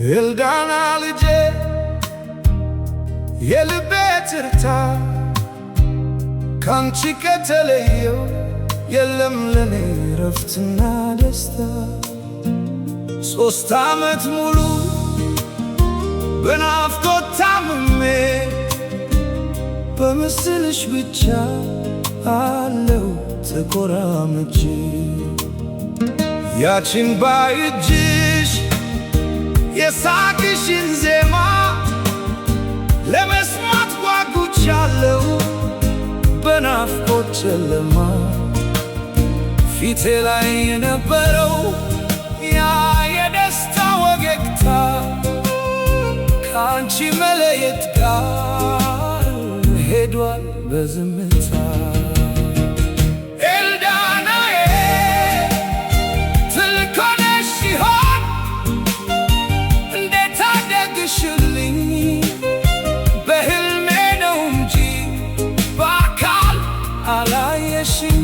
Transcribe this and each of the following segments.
ኤልዳና ልጄ የልቤ ትርታ ካንቺ ከተለየው የለም ለኔ ረፍትና ደስታ። 3 ዓመት ሙሉ በናፍቆት ታምሜ በምስልሽ ብቻ አለው ተኮራምቼ ያችን ባይጅሽ የሳቅሽን ዜማ ለመስማት ጓጉቻለሁ በናፍቆት ጨለማ። ፊቴ ላይ የነበረው ያ የደስታ ወገግታ ከአንቺ መለየት ጋር ሄዷል በዝምታ። ኤልዳናዬ ትልቅ ሆነሽ ሲሆን እንዴት አደግሽልኝ? በሕልሜ ነው እንጂ በአካል አላየሽኝ።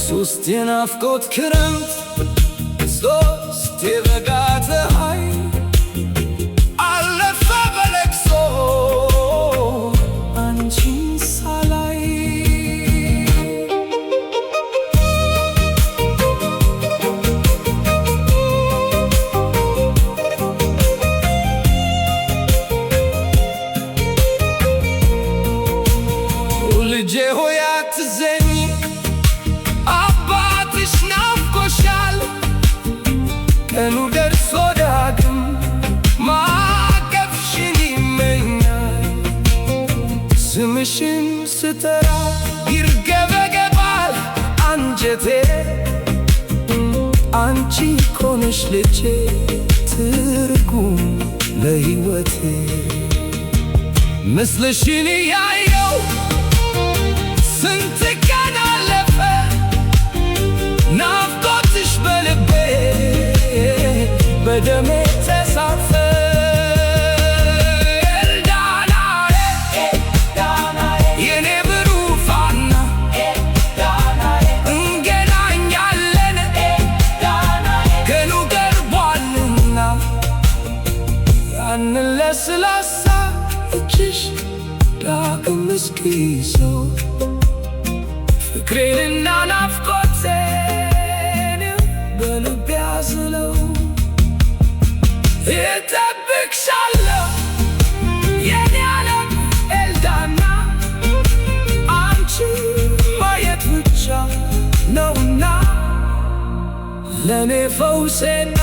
3 የናፍቆት ክረምት 3 የበጋ ፀሐይ አለፈ በለቅሶ አንቺን ሳላይ። ልጄ ሆይ አትዘኝ፣ አባትሽ ናፍቆሻል። ቀኑ ደርሶ ዳግም ማቀፍሽን ይመኛል። ስምሽን ስጠራ ይርገበገባል አንጀቴ። አንቺ እኮ ነሽ ልጄ ትርጉም ለሕይወቴ። ምስልሽን ያየው ስንት ቀን አለፈ፣ ናፍቆትሽ በልቤ በደሜ ተሳፈ። ኤልዳናዬ የኔ ብሩህ ፋና እንገናኛለን ቀኑ ቀርቧልና። ያንን ለስላሳ እጅሽ ዳግም እስኪይዘው ፍቅሬንና ናፍቆቴን በልቤ አዝለው። እጠብቅሻለሁ የኔ ዓለም ኤልዳና፣ አንቺ ማየት ብቻ ነውና ለኔ ፈውሴና